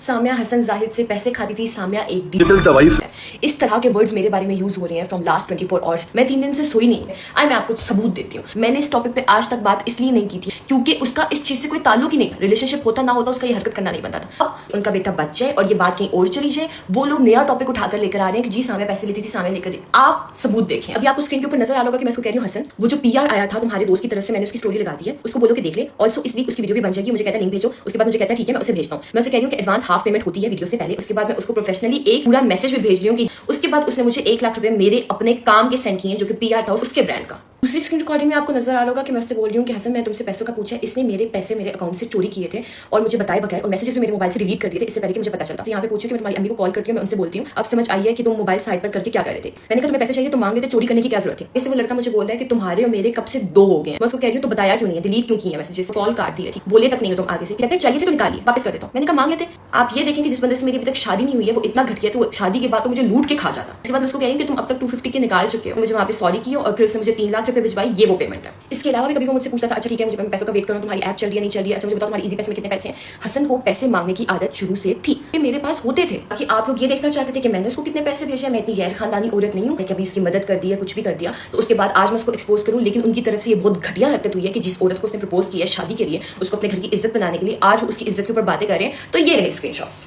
सामिया हसन जाहिद से पैसे खाती थी, सामिया एक डिजिटल दवाई है। इस तरह के वर्ड्स मेरे बारे में यूज हो रहे हैं फ्रॉम लास्ट 24 आवर्स। मैं 3 दिन से सोई नहीं। मैं आपको सबूत देती हूँ। मैंने इस टॉपिक पे आज तक बात इसलिए नहीं की थी क्योंकि उसका इस चीज से कोई ताल्लुक ही नहीं। रिलेशनशिप होता ना होता उसका ये हरकत करना नहीं बनता था। अब उनका बेटा बच जाए और ये बात कहीं और चली जाए, वो लोग नया टॉपिक उठाकर लेकर आ रहे हैं कि जी सामिया पैसे लेती थी, सामिया लेकर। आप सबूत देखें। अभी आपको स्क्रीन के ऊपर नजर आ रहा होगा कि मैं उसको कह रही हूँ हसन, वो जो पीआर आया था तुम्हारे दोस्त की तरफ से, मैंने उसकी स्टोरी लगा दी है, उसको बोलो कि देख ले। ऑल्सो इस वीक उसकी वीडियो भी बन जाएगी। मुझे कहता है लिंक भेजो। उसके बाद मुझे कहता है ठीक है मैं उसे भेजता हूँ। मैं उसे कह रही हूँ कि एडवांस हाफ पेमेंट होती है वीडियो से पहले। उसके बाद मैं उसको प्रोफेशनली एक पूरा मैसेज भी भेज रही हूँ कि उसके बाद उसने मुझे 1 लाख रुपए मेरे अपने काम के सेंड किए जो कि पीआर था उसके ब्रांड का। दूसरी स्क्रीन रिकॉर्डिंग में आपको नजर आ रहा होगा कि मैं उससे बोल रही हूँ कि हसन मैं तुमसे पैसों का पूछा, इसने मेरे पैसे मेरे अकाउंट से चोरी किए थे और मुझे बताए बगैर, और मैसेजेस भी मेरे मोबाइल से डिलीट कर दिए थे इससे पहले कि मुझे पता चलता। यहाँ पे पूछी कि मैं तुम्हारी अम्मी को कॉल करके मैं उनसे बोलती हूँ अब समझ आई है कि तुम मोबाइल साइड पर करके क्या कर रहे थे। मैंने कहा तुम्हें पैसे चाहिए तो मांग लेते, चोरी करने की क्या जरूरत है। इससे वो लड़का मुझे बोल रहा है कि तुम्हारे और मेरे कब से 2 हो गए हैं। मैं उसको कह रही हूँ तो बताया क्यों नहीं है, डिलीट क्यों किया मैसेजेस, कॉल काट दिए थी, बोले तक नहीं हो तुम आगे से। कहते चाहिए थे तो निकालिए वापस कर देता हूँ। मैंने कहा मांग लेते। आप ये देखें कि जिस बंदे से मेरी अभी तक शादी नहीं हुई है वो इतना घटिया तो शादी के बाद तो मुझे लूट के खा जाता। इसके बाद मैं उसको कह रही हूँ कि तुम अब तक 250 के निकाल चुके हो, मुझे वहाँ पे सॉरी किया और फिर उसने मुझे 3 लाख रुपए भिजवाई, ये वो पेमेंट है। इसके अलावा भी कभी वो मुझसे पूछता था अच्छा ठीक है मुझे मैं पैसों का वेट करूँ, तुम्हारी ऐप चल रही है नहीं चल रही है, अच्छा मुझे बताओ तुम्हारी इजी पैसे में कितने पैसे हैं। हसन को पैसे मांगने की आदत शुरू से थी, मेरे पास होते थे कि आप लोग ये देखना चाहते थे कि मैंने उसको कितने पैसे भेजे। मैं इतनी गैर खानदानी औरत नहीं हूँ कि अभी उसकी मदद कर दी है कुछ भी कर दिया तो उसके बाद आज मैं उसको एक्सपोज करूँ। लेकिन उनकी तरफ से ये बहुत घटिया हरकत हुई है कि जिस औरत को उसने प्रपोज किया है शादी के लिए, उसको अपने घर की इज्जत बनाने के लिए, आज उसकी इज्जत के ऊपर बातें कर रहे हैं। तो ये रहे स्क्रीनशॉट्स।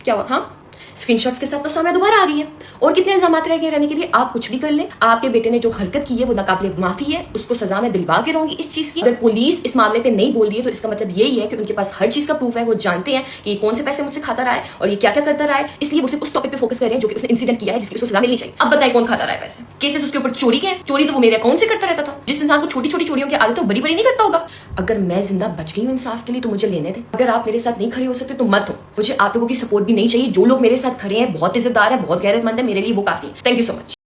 क्या हुआ? हाँ स्क्रीनशॉट्स के साथ तो सामने दोबारा आ गई है। और कितने इल्जाम रह गए रहने के लिए। आप कुछ भी कर लें, आपके बेटे ने जो हरकत की है वो नाकाबिले माफी है, उसको सजा मैं दिलवा के रहूंगी इस चीज की। अगर पुलिस इस मामले पे नहीं बोल रही है तो इसका मतलब यही है कि उनके पास हर चीज का प्रूफ है, वो जानते हैं कि कौन से पैसे मुझसे खाता रहा है और ये क्या क्या करता रहा है, इसलिए वो सिर्फ उस टॉपिक पे फोकस कर रहे हैं जो कि उसने इंसिडेंट किया है जिसकी उसको सजा मिलनी चाहिए। अब बताइए कौन खाता रहा है पैसे। केसेस उसके ऊपर चोरी के हैं, चोरी तो वो मेरे अकाउंट से करता रहता था। जिस इंसान को छोटी छोटी चोरियों की आदत तो बड़ी बड़ी नहीं करता होगा। अगर मैं जिंदा बच गई हूँ इंसाफ के लिए तो मुझे लेने दे। अगर आप मेरे साथ नहीं खड़े हो सकते तो मत हो। मुझे आप लोगों की सपोर्ट भी नहीं चाहिए। जो लोग मेरे साथ खड़े हैं बहुत इज्जतदार है, बहुत गैरतमंद है, मेरे लिए वो काफी। Thank you so much.